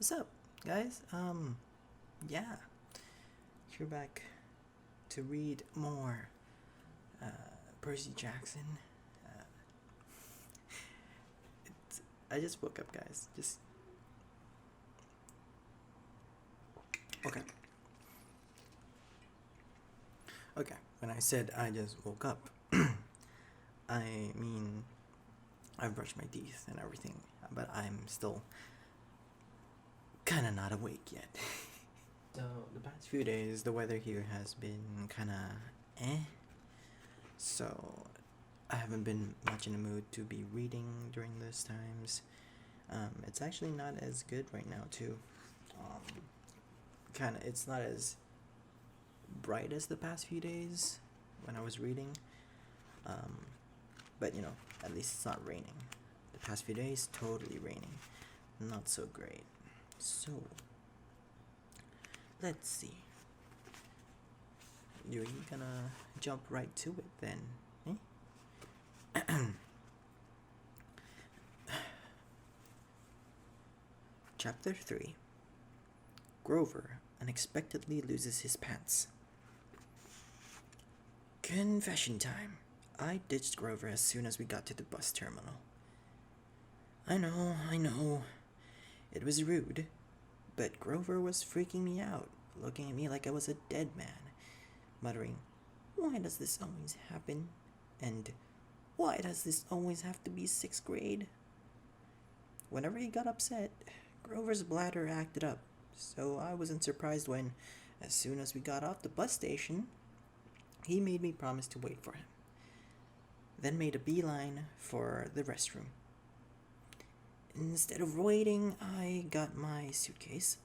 What's up, guys? Yeah, you're back to read more uh, Percy Jackson. Uh, I just woke up, guys. Just okay. Okay. When I said I just woke up, I mean I've brushed my teeth and everything, but I'm still kind of not awake yet. So the past few days, the weather here has been kind of eh. So I haven't been much in the mood to be reading during those times. It's actually not as good right now too. It's not as bright as the past few days when I was reading. Um, but at least it's not raining. The past few days, totally raining. Not so great. So, let's see. You're gonna jump right to it then, eh? Chapter 3. Grover unexpectedly loses his pants. Confession time. I ditched Grover as soon as we got to the bus terminal. I know. It was rude, but Grover was freaking me out, looking at me like I was a dead man, muttering, "Why does this always happen?" And "Why does this always have to be 6th grade?" Whenever he got upset, Grover's bladder acted up, so I wasn't surprised when, as soon as we got off the bus station, he made me promise to wait for him, then made a beeline for the restroom. Instead of waiting, I got my suitcase,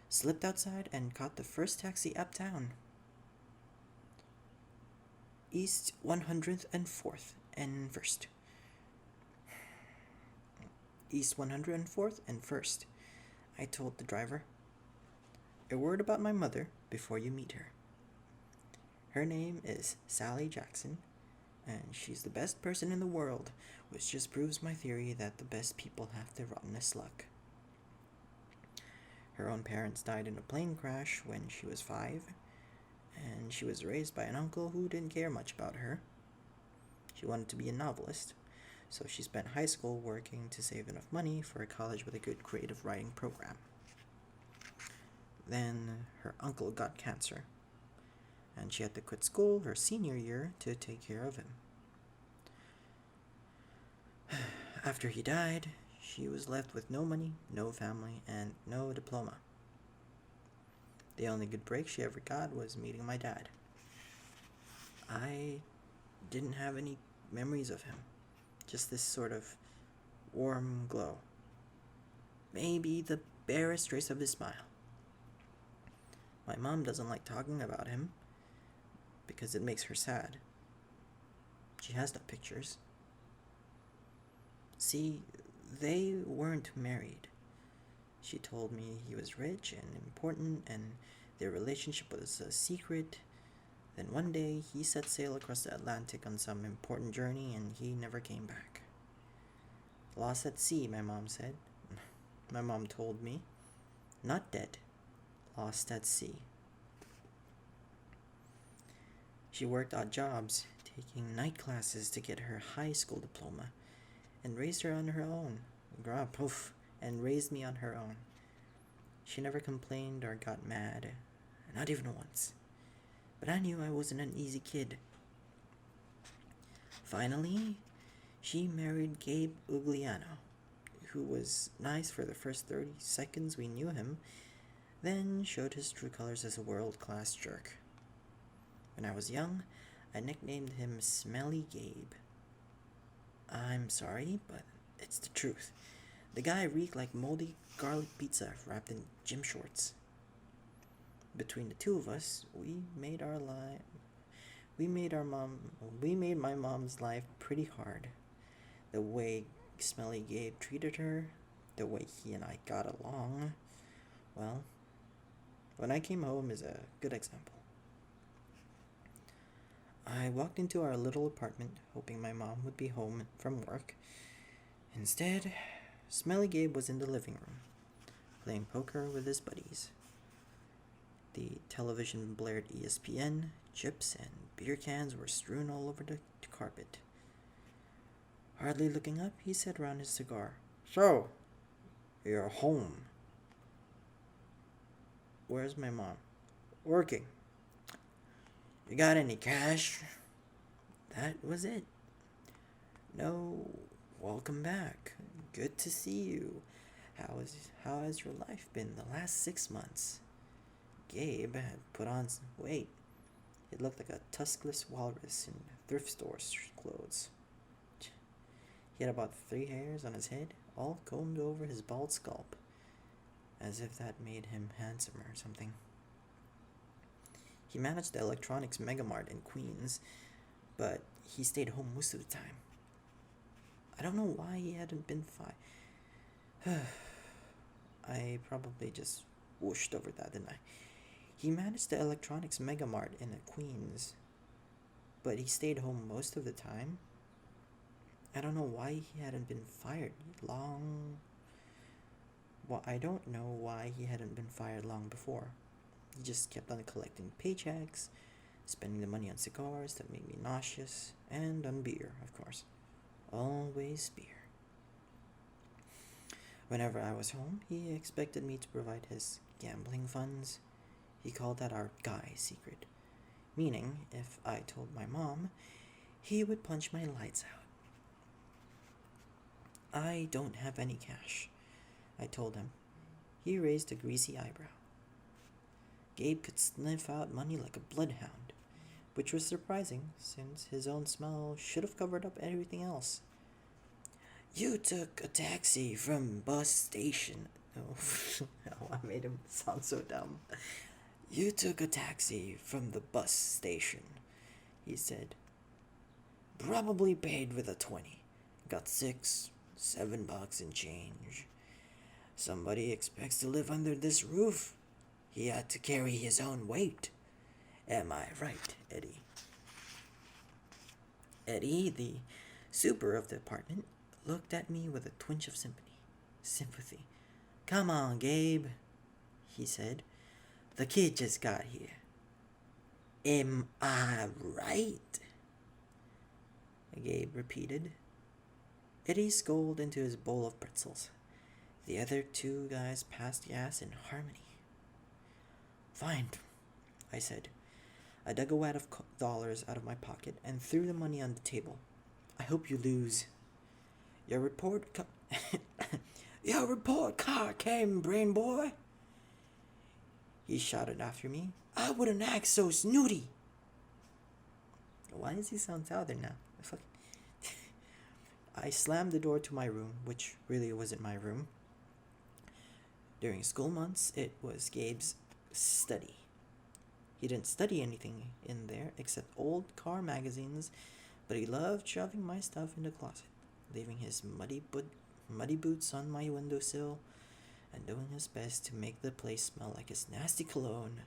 slipped outside, and caught the first taxi uptown. East 104th and 1st. East 104th and 1st, I told the driver. A word about my mother before you meet her. Her name is Sally Jackson, and she's the best person in the world, which just proves my theory that the best people have the rottenest luck. Her own parents died in a plane crash when she was 5, and she was raised by an uncle who didn't care much about her. She wanted to be a novelist, so she spent high school working to save enough money for a college with a good creative writing program. Then her uncle got cancer, and she had to quit school her senior year to take care of him. After he died, she was left with no money, no family, and no diploma. The only good break she ever got was meeting my dad. I didn't have any memories of him, just this sort of warm glow. Maybe the barest trace of his smile. My mom doesn't like talking about him because it makes her sad. She has no pictures. See, they weren't married. She told me he was rich and important and their relationship was a secret. Then one day he set sail across the Atlantic on some important journey and he never came back. Lost at sea, my mom said. My mom told me. Not dead. Lost at sea. She worked odd jobs, taking night classes to get her high school diploma, and raised her on her own. And raised me on her own. She never complained or got mad, not even once. But I knew I wasn't an easy kid. Finally, she married Gabe Ugliano, who was nice for the first 30 seconds we knew him, then showed his true colors as a world-class jerk. When I was young, I nicknamed him Smelly Gabe. I'm sorry, but it's the truth. The guy reeked like moldy garlic pizza wrapped in gym shorts. Between the two of us, we made my mom's life pretty hard. The way Smelly Gabe treated her, the way he and I got along, well, when I came home is a good example. I walked into our little apartment, hoping my mom would be home from work. Instead, Smelly Gabe was in the living room, playing poker with his buddies. The television blared ESPN, chips and beer cans were strewn all over the carpet. Hardly looking up, he set round his cigar. So, you're home. Where's my mom? Working. You got any cash? That was it. No, welcome back. Good to see you. How has your life been the last 6 months? Gabe had put on some weight. He looked like a tuskless walrus in thrift store clothes. He had about 3 hairs on his head, all combed over his bald scalp, as if that made him handsomer or something. He managed the electronics megamart in Queens, but he stayed home most of the time. I don't know why he hadn't been I probably just whooshed over that, didn't I? He managed the electronics megamart in Queens, but he stayed home most of the time. I don't know why he hadn't been fired long. Well, I don't know why he hadn't been fired long before. He just kept on collecting paychecks, spending the money on cigars that made me nauseous, and on beer, of course. Always beer. Whenever I was home, he expected me to provide his gambling funds. He called that our guy secret, meaning if I told my mom, he would punch my lights out. I don't have any cash, I told him. He raised a greasy eyebrow. Gabe could sniff out money like a bloodhound, which was surprising since his own smell should have covered up everything else. You took a taxi from bus station. Oh, I made him sound so dumb. You took a taxi from the bus station, he said. Probably paid with a 20. Got $6, $7 in change. Somebody expects to live under this roof. He had to carry his own weight. Am I right, Eddie? Eddie, the super of the apartment, looked at me with a twinge of sympathy. Come on, Gabe, he said. The kid just got here. Am I right? Gabe repeated. Eddie scolded into his bowl of pretzels. The other 2 guys passed gas in harmony. Fine, I said. I dug a wad of dollars out of my pocket and threw the money on the table. I hope you lose. Your report card came, brain boy. He shouted after me. I wouldn't act so snooty. Why does he sound southern now? I slammed the door to my room, which really wasn't my room. During school months, it was Gabe's study. He didn't study anything in there except old car magazines, but he loved shoving my stuff in the closet, leaving his muddy boots on my windowsill, and doing his best to make the place smell like his nasty cologne,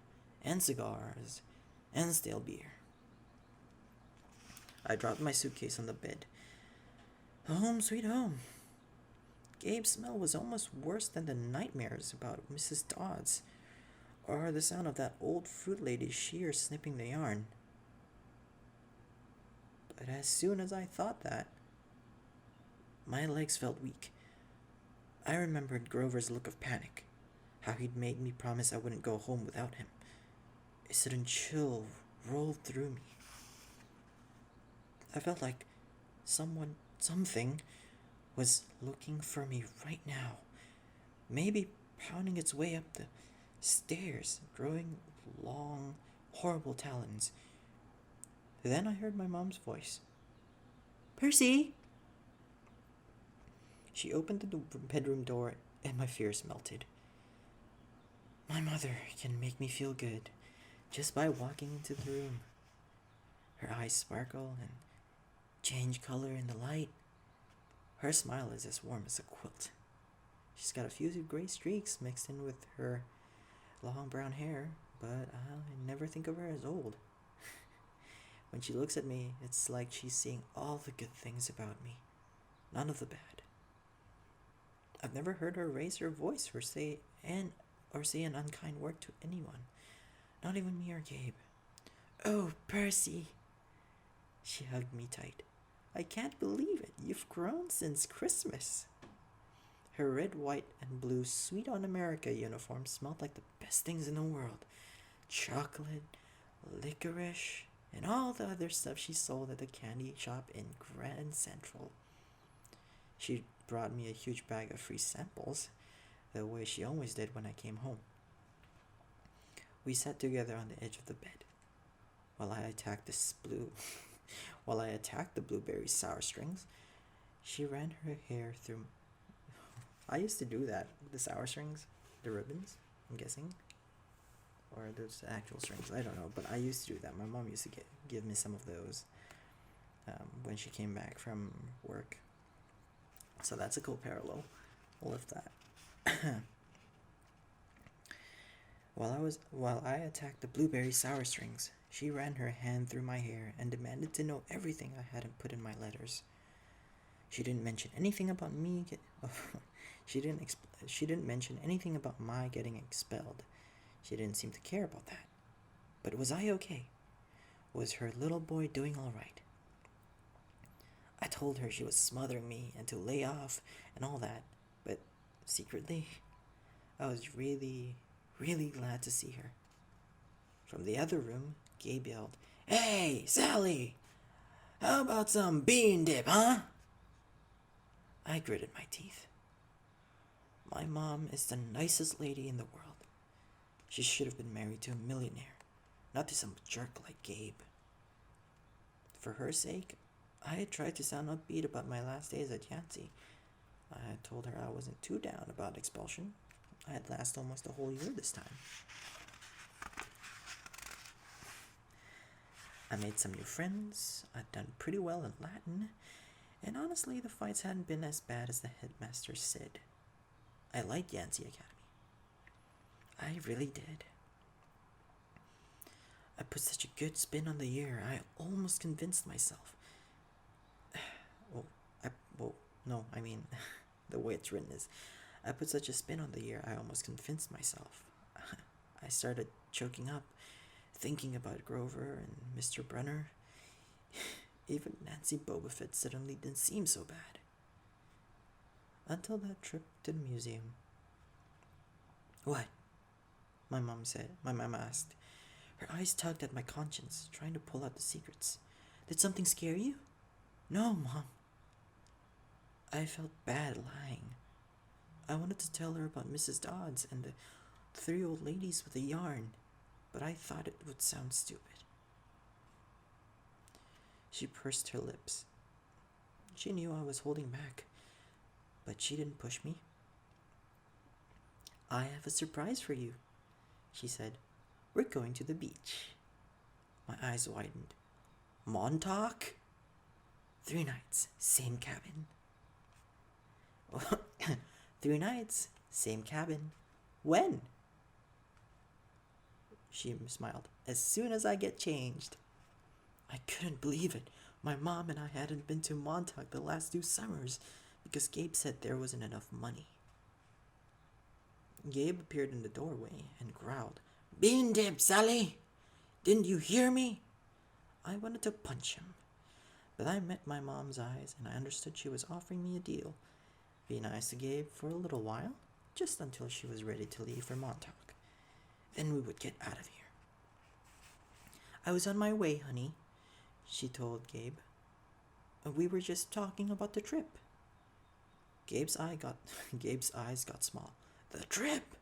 and cigars, and stale beer. I dropped my suitcase on the bed. Home sweet home. Gabe's smell was almost worse than the nightmares about Mrs. Dodds, or the sound of that old fruit lady's shears snipping the yarn. But as soon as I thought that, my legs felt weak. I remembered Grover's look of panic, how he'd made me promise I wouldn't go home without him. A sudden chill rolled through me. I felt like something was looking for me right now, maybe pounding its way up the stairs, growing long, horrible talons. Then I heard my mom's voice. Percy! She opened the bedroom door and my fears melted. My mother can make me feel good just by walking into the room. Her eyes sparkle and change color in the light. Her smile is as warm as a quilt. She's got a few gray streaks mixed in with her long brown hair, but I never think of her as old. When she looks at me, it's like she's seeing all the good things about me, none of the bad. I've never heard her raise her voice or say and or say an unkind word to anyone, not even me or Gabe. Oh, Percy! She hugged me tight. I can't believe it. You've grown since Christmas. Her red, white, and blue Sweet on America uniform smelled like the best things in the world. Chocolate, licorice, and all the other stuff she sold at the candy shop in Grand Central. She brought me a huge bag of free samples, the way she always did when I came home. We sat together on the edge of the bed while I attacked the blueberry sour strings. She ran her hair through. I used to do that. The sour strings, the ribbons, I'm guessing, or those actual strings. I don't know, but I used to do that. My mom used to give me some of those when she came back from work. So that's a cool parallel. We'll lift that. While I attacked the blueberry sour strings, she ran her hand through my hair and demanded to know everything I hadn't put in my letters. She didn't mention anything about me. She didn't mention anything about my getting expelled. She didn't seem to care about that. But was I okay? Was her little boy doing all right? I told her she was smothering me and to lay off and all that, but secretly, I was really, really glad to see her. From the other room, Gabe yelled, "Hey, Sally! How about some bean dip, huh?" I gritted my teeth. My mom is the nicest lady in the world. She should have been married to a millionaire, not to some jerk like Gabe. For her sake, I had tried to sound upbeat about my last days at Yancey. I had told her I wasn't too down about expulsion. I had lasted almost a whole year this time. I made some new friends. I'd done pretty well in Latin, and honestly, the fights hadn't been as bad as the headmaster said. I liked Yancey Academy. I really did. I put such a good spin on the year, I almost convinced myself. The way it's written is, I put such a spin on the year, I almost convinced myself. I started choking up, thinking about Grover and Mr. Brunner. Even Nancy Bobofet suddenly didn't seem so bad. Until that trip to the museum. What? My mom asked. Her eyes tugged at my conscience, trying to pull out the secrets. Did something scare you? No, Mom. I felt bad lying. I wanted to tell her about Mrs. Dodds and the 3 old ladies with a yarn, but I thought it would sound stupid. She pursed her lips. She knew I was holding back, but she didn't push me. I have a surprise for you, she said. We're going to the beach. My eyes widened. Montauk? 3 nights, same cabin. 3 nights, same cabin. When? She smiled. As soon as I get changed. I couldn't believe it. My mom and I hadn't been to Montauk the last 2 summers because Gabe said there wasn't enough money. Gabe appeared in the doorway and growled, Bean dip, Sally! Didn't you hear me? I wanted to punch him, but I met my mom's eyes and I understood she was offering me a deal. Be nice to Gabe for a little while, just until she was ready to leave for Montauk. Then we would get out of here. I was on my way, honey, she told Gabe. We were just talking about the trip. Gabe's eyes got small. The trip?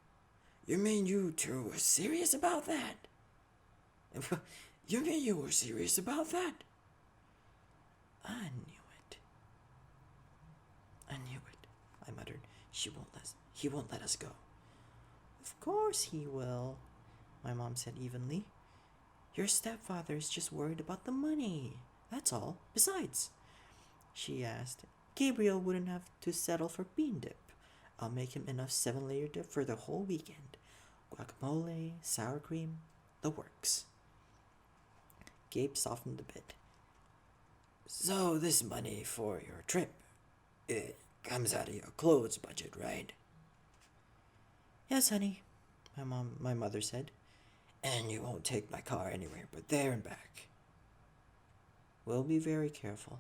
You mean you two were serious about that? You mean you were serious about that? I knew it. I muttered. He won't let us go. Of course he will, my mom said evenly. Your stepfather is just worried about the money. That's all. Besides, she asked, Gabriel wouldn't have to settle for bean dip. I'll make him enough 7-layer dip for the whole weekend. Guacamole, sour cream, the works. Gabe softened a bit. So this money for your trip, it comes out of your clothes budget, right? Yes, honey, my mother said. And you won't take my car anywhere but there and back. We'll be very careful.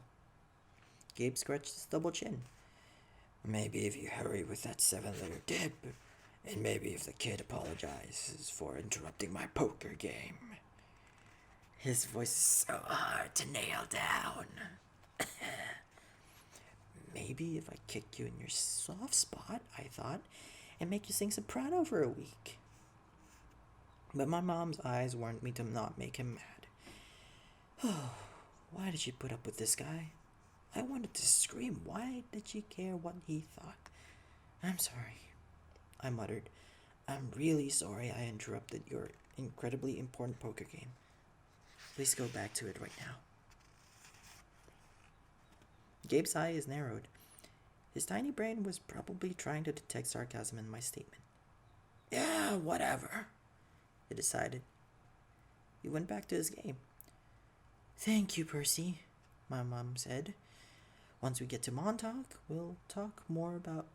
Gabe scratched his double chin. Maybe if you hurry with that 7-layer dip, and maybe if the kid apologizes for interrupting my poker game. His voice is so hard to nail down. Maybe if I kick you in your soft spot, I thought, and make you sing soprano for a week. But my mom's eyes warned me to not make him mad. Why did she put up with this guy? I wanted to scream. Why did she care what he thought? I'm sorry, I muttered. I'm really sorry I interrupted your incredibly important poker game. Please go back to it right now. Gabe's eyes narrowed. His tiny brain was probably trying to detect sarcasm in my statement. Yeah, whatever, he decided. He went back to his game. Thank you, Percy, my mom said. Once we get to Montauk, we'll talk more about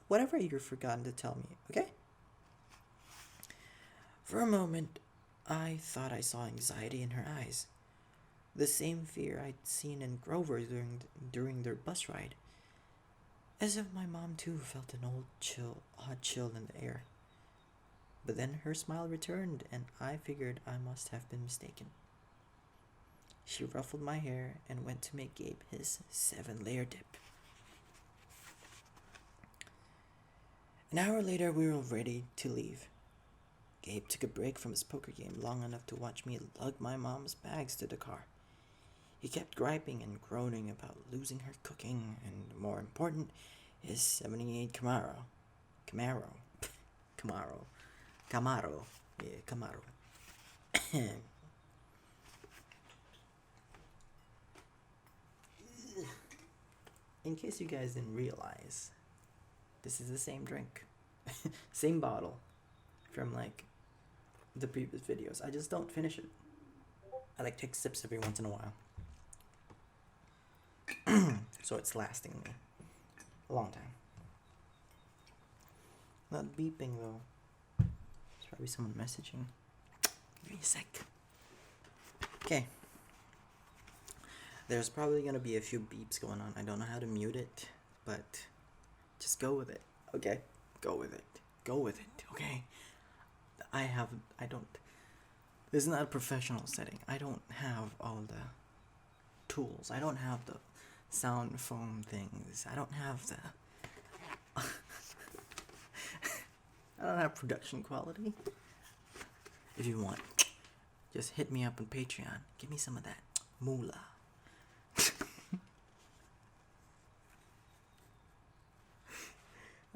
whatever you've forgotten to tell me, okay? For a moment, I thought I saw anxiety in her eyes. The same fear I'd seen in Grover during their bus ride. As if my mom too felt an odd chill in the air. But then her smile returned and I figured I must have been mistaken. She ruffled my hair and went to make Gabe his 7-layer dip. An hour later, we were ready to leave. Gabe took a break from his poker game long enough to watch me lug my mom's bags to the car. He kept griping and groaning about losing her cooking and, more important, his 78 Camaro. Yeah, Camaro. In case you guys didn't realize, this is the same drink. Same bottle from like the previous videos. I just don't finish it. I like take sips every once in a while. So it's lasting me a long time. Not beeping though. There's probably someone messaging. Give me a sec. Okay. There's probably gonna be a few beeps going on. I don't know how to mute it, but just go with it. Okay? Go with it. Go with it, okay? This is not a professional setting. I don't have all the tools. I don't have the sound foam things. I don't have the I don't have production quality. If you want, just hit me up on Patreon. Give me some of that moolah.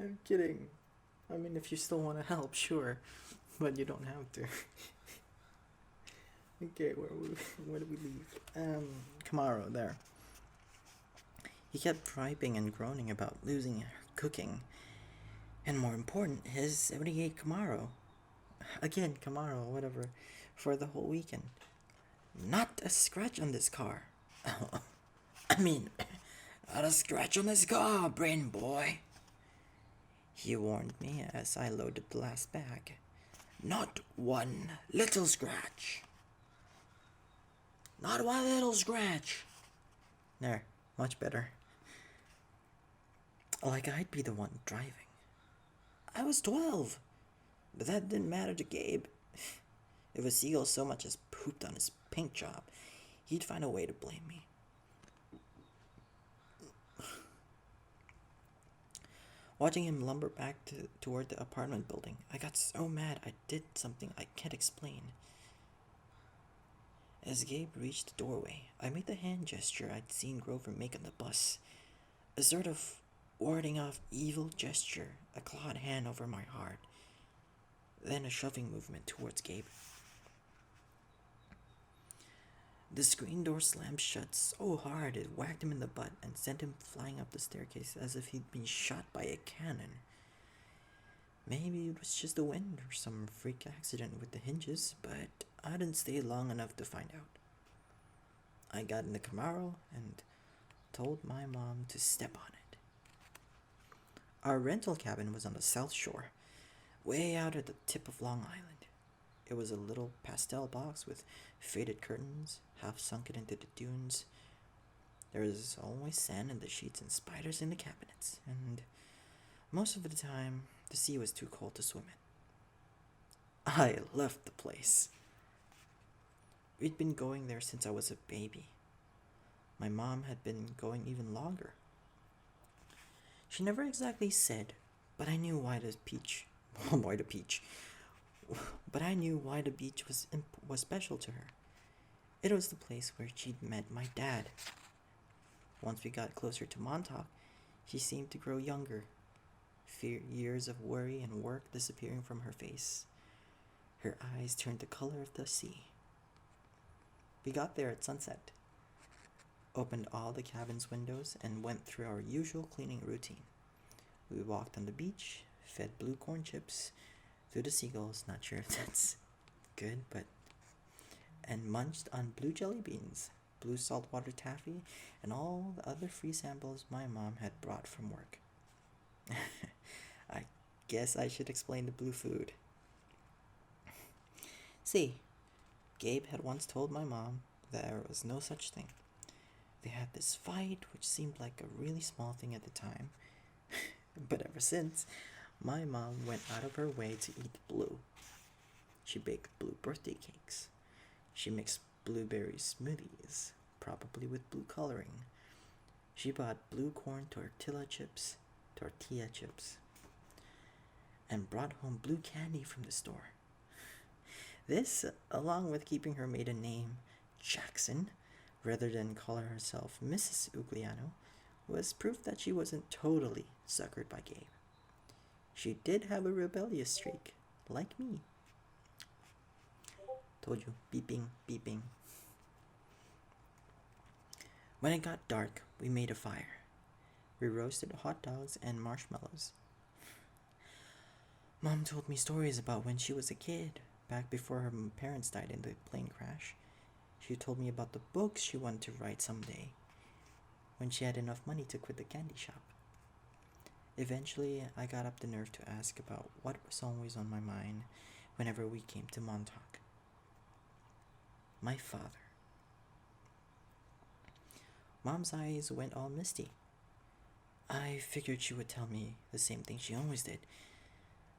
I'm kidding. I mean, if you still want to help, sure, but you don't have to. Okay, where did we leave? Camaro, there. He kept griping and groaning about losing her cooking, and more important, his 78 Camaro. Again, Camaro, whatever, for the whole weekend. Not a scratch on this car. I mean, not a scratch on this car, brain boy. He warned me as I loaded the last bag. Not one little scratch. Not one little scratch. There, much better. Like I'd be the one driving. I was 12, but that didn't matter to Gabe. If a seagull so much as pooped on his paint job, he'd find a way to blame me. Watching him lumber back toward the apartment building, I got so mad I did something I can't explain. As Gabe reached the doorway, I made the hand gesture I'd seen Grover make on the bus. A sort of warding off evil gesture, a clawed hand over my heart. Then a shoving movement towards Gabe. The screen door slammed shut so hard it whacked him in the butt and sent him flying up the staircase as if he'd been shot by a cannon. Maybe it was just the wind or some freak accident with the hinges, but I didn't stay long enough to find out. I got in the Camaro and told my mom to step on it. Our rental cabin was on the South Shore, way out at the tip of Long Island. It was a little pastel box with faded curtains, half sunken into the dunes. There was always sand in the sheets and spiders in the cabinets, and most of the time, the sea was too cold to swim in. I loved the place. We'd been going there since I was a baby. My mom had been going even longer. She never exactly said, but I knew why the beach, why the beach, but I knew why the beach was special to her. It was the place where she'd met my dad. Once we got closer to Montauk, she seemed to grow younger, years of worry and work disappearing from her face. Her eyes turned the color of the sea. We got there at sunset, opened all the cabin's windows, and went through our usual cleaning routine. We walked on the beach, fed blue corn chips to the seagulls, not sure if that's good, and munched on blue jelly beans, blue saltwater taffy, and all the other free samples my mom had brought from work. I guess I should explain the blue food. See, Gabe had once told my mom there was no such thing. They had this fight, which seemed like a really small thing at the time. But ever since, my mom went out of her way to eat blue. She baked blue birthday cakes. She mixed blueberry smoothies, probably with blue coloring. She bought blue corn tortilla chips, and brought home blue candy from the store. This, along with keeping her maiden name, Jackson, rather than calling herself Mrs. Ugliano, was proof that she wasn't totally suckered by Gabe. She did have a rebellious streak, like me. Told you, beeping, beeping. When it got dark, we made a fire. We roasted hot dogs and marshmallows. Mom told me stories about when she was a kid, back before her parents died in the plane crash. She told me about the books she wanted to write someday, when she had enough money to quit the candy shop. Eventually, I got up the nerve to ask about what was always on my mind whenever we came to Montauk. My father. Mom's eyes went all misty. I figured she would tell me the same thing she always did,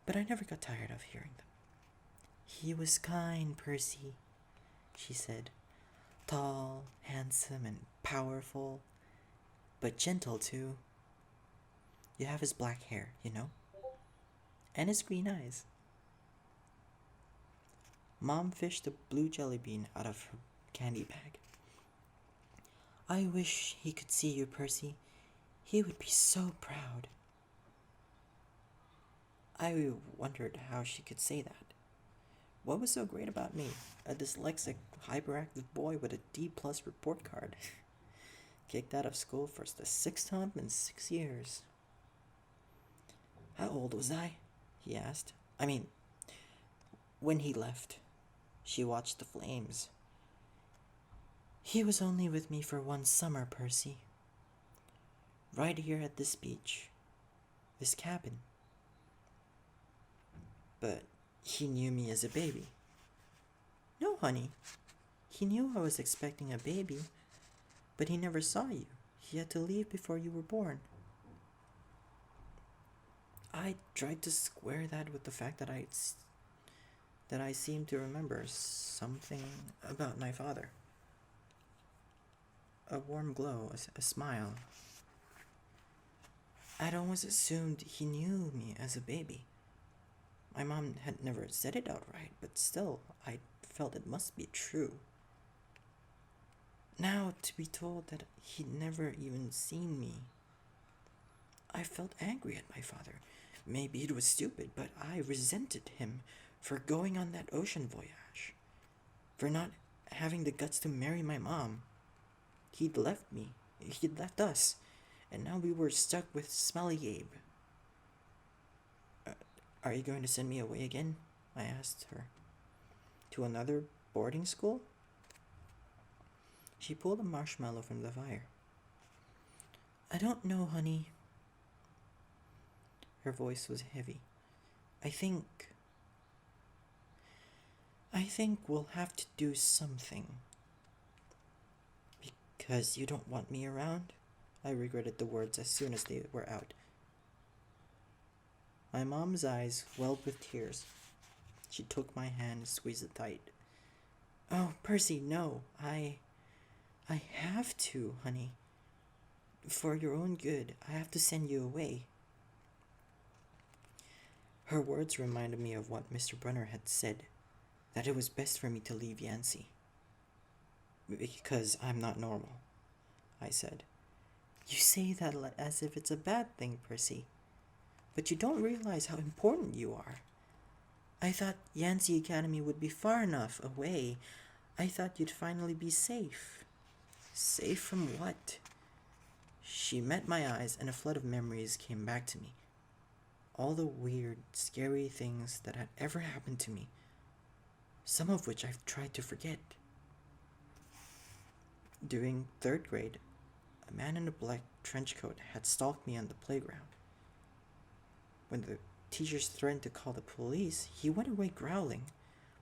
but I never got tired of hearing them. He was kind, Percy, she said. Tall, handsome, and powerful, but gentle too. You have his black hair, you know? And his green eyes. Mom fished a blue jelly bean out of her candy bag. I wish he could see you, Percy. He would be so proud. I wondered how she could say that. What was so great about me? A dyslexic, hyperactive boy with a D+ report card. Kicked out of school for the 6th time in 6 years. How old was I? He asked. I mean, when he left. She watched the flames. He was only with me for 1 summer, Percy. Right here at this beach. This cabin. But he knew me as a baby. No, honey. He knew I was expecting a baby, but he never saw you. He had to leave before you were born. I tried to square that with the fact that I seemed to remember something about my father. A warm glow, a smile. I'd always assumed he knew me as a baby. My mom had never said it outright, but still, I felt it must be true. Now, to be told that he'd never even seen me, I felt angry at my father. Maybe it was stupid, but I resented him for going on that ocean voyage, for not having the guts to marry my mom. He'd left me, he'd left us, and now we were stuck with smelly Gabe. Are you going to send me away again? I asked her. To another boarding school? She pulled a marshmallow from the fire. I don't know, honey. Her voice was heavy. I think. I think we'll have to do something. Because you don't want me around? I regretted the words as soon as they were out. My mom's eyes welled with tears. She took my hand and squeezed it tight. Oh, Percy, no. I have to, honey. For your own good, I have to send you away. Her words reminded me of what Mr. Brunner had said, that it was best for me to leave Yancy. Because I'm not normal, I said. You say that as if it's a bad thing, Percy. But you don't realize how important you are. I thought Yancy Academy would be far enough away. I thought you'd finally be safe. Safe from what? She met my eyes and a flood of memories came back to me. All the weird, scary things that had ever happened to me. Some of which I've tried to forget. During 3rd grade, a man in a black trench coat had stalked me on the playground. When the teachers threatened to call the police, he went away growling.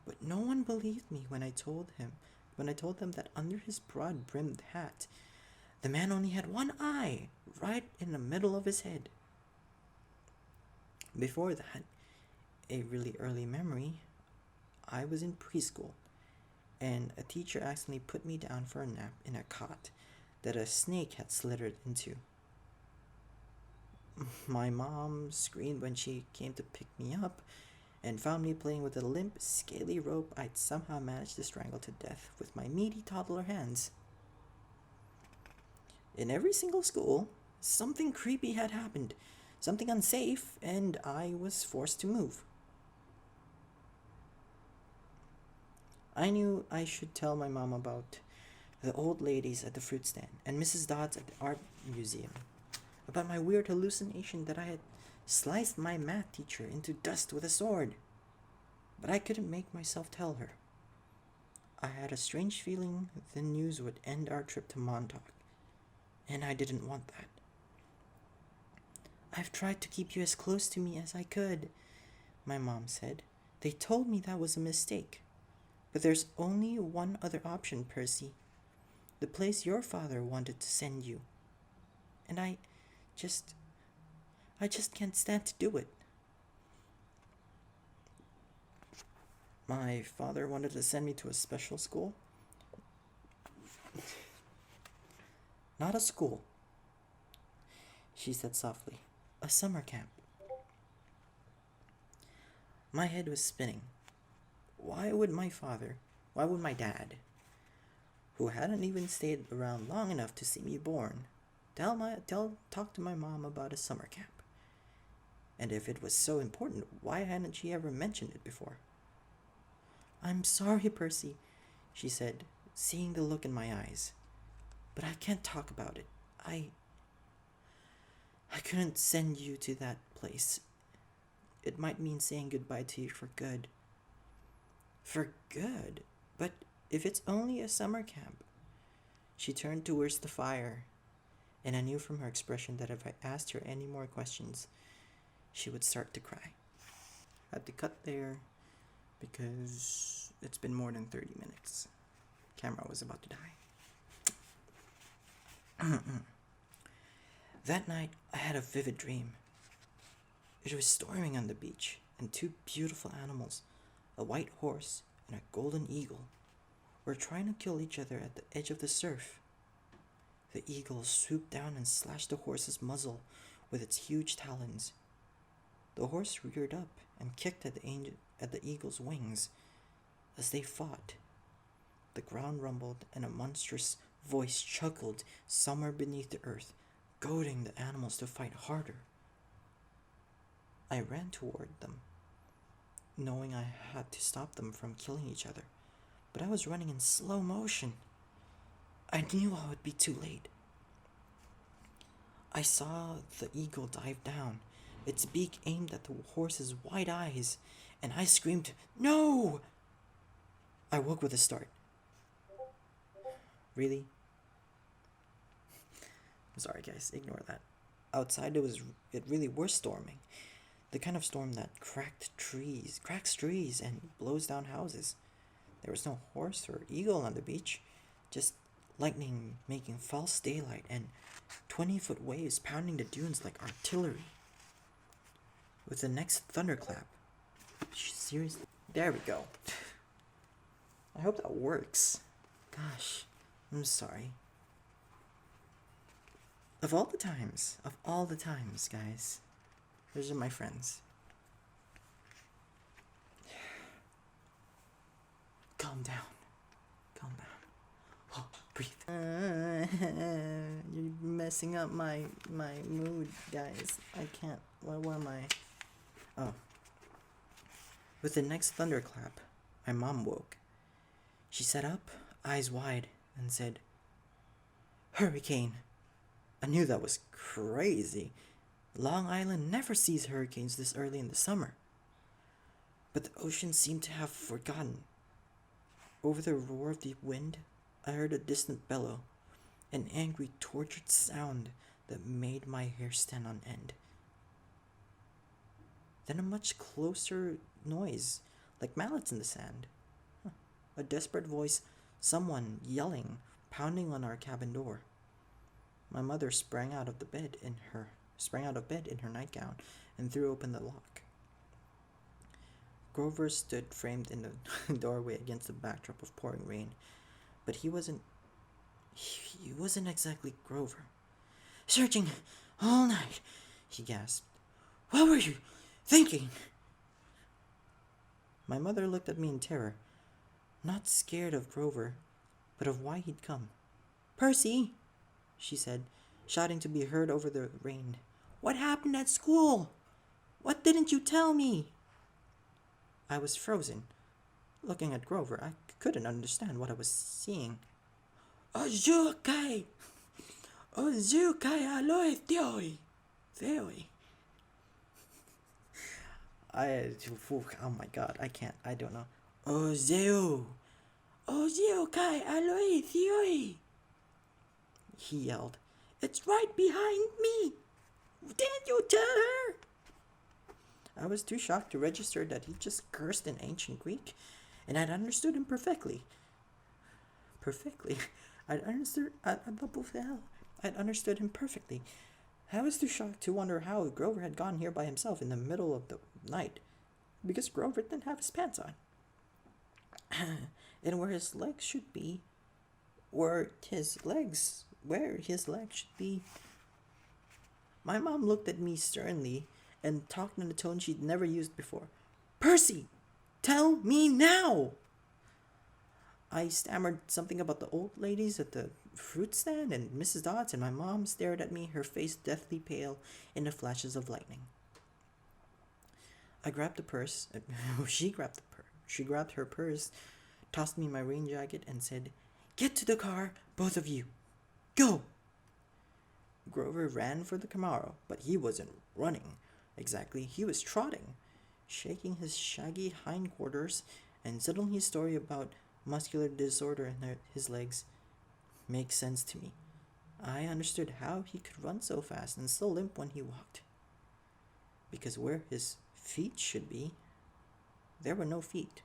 But no one believed me when I told them that under his broad-brimmed hat, the man only had one eye, right in the middle of his head. Before that, a really early memory, I was in preschool, and a teacher accidentally put me down for a nap in a cot that a snake had slithered into. My mom screamed when she came to pick me up and found me playing with a limp, scaly rope I'd somehow managed to strangle to death with my meaty toddler hands. In every single school, something creepy had happened, something unsafe, and I was forced to move. I knew I should tell my mom about the old ladies at the fruit stand and Mrs. Dodds at the art museum, about my weird hallucination that I had sliced my math teacher into dust with a sword. But I couldn't make myself tell her. I had a strange feeling the news would end our trip to Montauk, and I didn't want that. I've tried to keep you as close to me as I could, my mom said. They told me that was a mistake. But there's only one other option, Percy. The place your father wanted to send you. And I just can't stand to do it. My father wanted to send me to a special school? Not a school, she said softly. A summer camp. My head was spinning. Why would my dad, who hadn't even stayed around long enough to see me born, talk to my mom about a summer camp? And if it was so important, why hadn't she ever mentioned it before? I'm sorry, Percy, she said, seeing the look in my eyes. But I can't talk about it. I couldn't send you to that place. It might mean saying goodbye to you for good. For good? But if it's only a summer camp. She turned towards the fire, and I knew from her expression that if I asked her any more questions, she would start to cry. I had to cut there because it's been more than 30 minutes. Camera was about to die. That night, I had a vivid dream. It was storming on the beach, and 2 beautiful animals, a white horse and a golden eagle, were trying to kill each other at the edge of the surf. The eagle swooped down and slashed the horse's muzzle with its huge talons. The horse reared up and kicked at the eagle's wings. As they fought, the ground rumbled and a monstrous voice chuckled somewhere beneath the earth, goading the animals to fight harder. I ran toward them, knowing I had to stop them from killing each other, but I was running in slow motion. I knew I would be too late. I saw the eagle dive down, its beak aimed at the horse's wide eyes, and I screamed, "No!" I woke with a start. Really? I'm sorry, guys, ignore that. Outside it really was storming. The kind of storm that cracks trees and blows down houses. There was no horse or eagle on the beach, just lightning making false daylight and 20-foot waves pounding the dunes like artillery. With the next thunderclap, seriously, there we go. I hope that works. Gosh, I'm sorry. Of all the times, guys, those are my friends. Calm down. Oh, breathe. You're messing up my mood, guys. I can't. Where am I? Oh. With the next thunderclap, my mom woke. She sat up, eyes wide, and said, "Hurricane." I knew that was crazy. Long Island never sees hurricanes this early in the summer. But the ocean seemed to have forgotten. Over the roar of the wind, I heard a distant bellow, an angry, tortured sound that made my hair stand on end. Then a much closer noise, like mallets in the sand. A desperate voice, someone yelling, pounding on our cabin door. My mother sprang out of bed in her nightgown and threw open the lock. Grover stood framed in the doorway against the backdrop of pouring rain, but he wasn't exactly Grover. "Searching all night," he gasped. "What were you thinking?" My mother looked at me in terror, not scared of Grover, but of why he'd come. "Percy," she said, shouting to be heard over the rain. "What happened at school? What didn't you tell me?" I was frozen. Looking at Grover, I couldn't understand what I was seeing. Ozukai aloe theoi. Oh my god, I don't know. Kai aloe theoi. He yelled. "It's right behind me. Didn't you tell her?" I was too shocked to register that he just cursed in ancient Greek, and I'd understood him perfectly. I'd understood him perfectly. I was too shocked to wonder how Grover had gone here by himself in the middle of the night, because Grover didn't have his pants on. And where his legs should be. My mom looked at me sternly and talked in a tone she'd never used before. "Percy, tell me now!" I stammered something about the old ladies at the fruit stand and Mrs. Dodds, and my mom stared at me, her face deathly pale in the flashes of lightning. I grabbed the purse. She grabbed her purse, tossed me my rain jacket, and said, "Get to the car, both of you. Go!" Grover ran for the Camaro, but he wasn't running. Exactly, he was trotting, shaking his shaggy hindquarters, and suddenly his story about muscular disorder in his legs makes sense to me. I understood how he could run so fast and still limp when he walked. Because where his feet should be, there were no feet.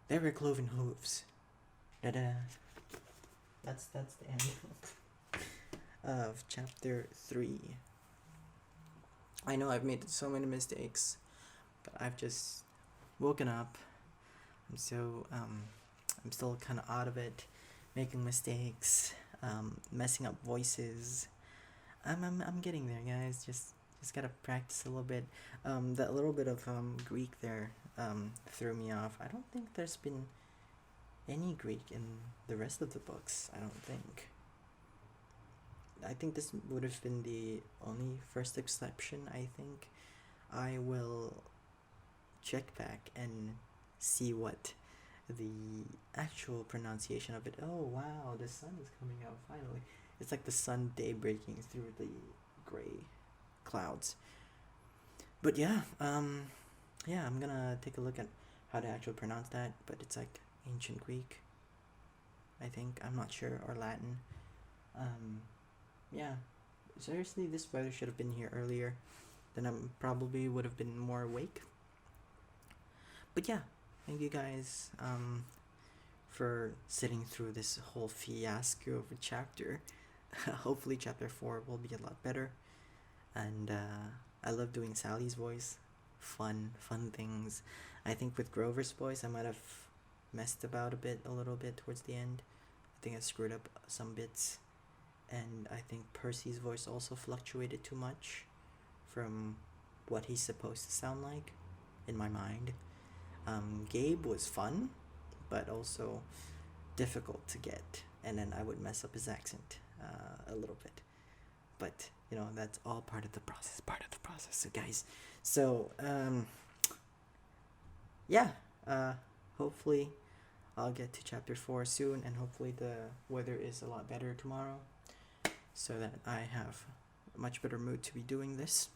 There were cloven hooves. Da-da. That's the end of chapter 3. I know I've made so many mistakes, but I've just woken up. I'm still kind of out of it, making mistakes, messing up voices. I'm getting there, guys. Just gotta practice a little bit. That little bit of Greek there threw me off. I don't think there's been any Greek in the rest of the books. I don't think. I think this would have been the only first exception. I think I will check back and see what the actual pronunciation of it. Oh wow, the sun is coming out finally. It's like the sun day breaking through the gray clouds. But yeah, I'm gonna take a look at how to actually pronounce that, but it's like ancient Greek, I think. I'm not sure, or Latin. Yeah, seriously, this weather should have been here earlier. then I probably would have been more awake. But yeah, thank you guys for sitting through this whole fiasco of a chapter. Hopefully, chapter 4 will be a lot better. And I love doing Sally's voice. Fun things. I think with Grover's voice, I might have messed about a little bit towards the end. I think I screwed up some bits. And I think Percy's voice also fluctuated too much from what he's supposed to sound like in my mind. Gabe was fun, but also difficult to get, and then I would mess up his accent a little bit. But you know, that's all part of the process. So guys, so yeah, hopefully I'll get to chapter 4 soon, and hopefully the weather is a lot better tomorrow, so that I have a much better mood to be doing this.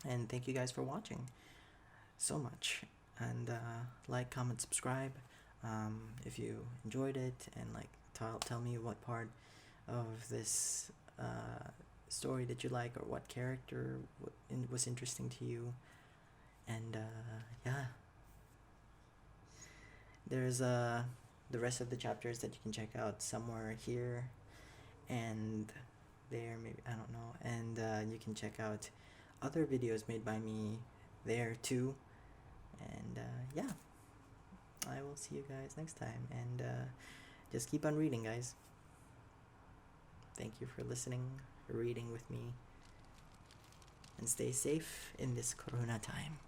And thank you guys for watching so much. And like, comment, subscribe if you enjoyed it, and like tell me what part of this story did you like, or what character was interesting to you. And yeah, there's the rest of the chapters that you can check out somewhere here and there, maybe, I don't know. And you can check out other videos made by me there too. And yeah, I will see you guys next time, and just keep on reading, guys. Thank you for listening, for reading with me, and stay safe in this corona time.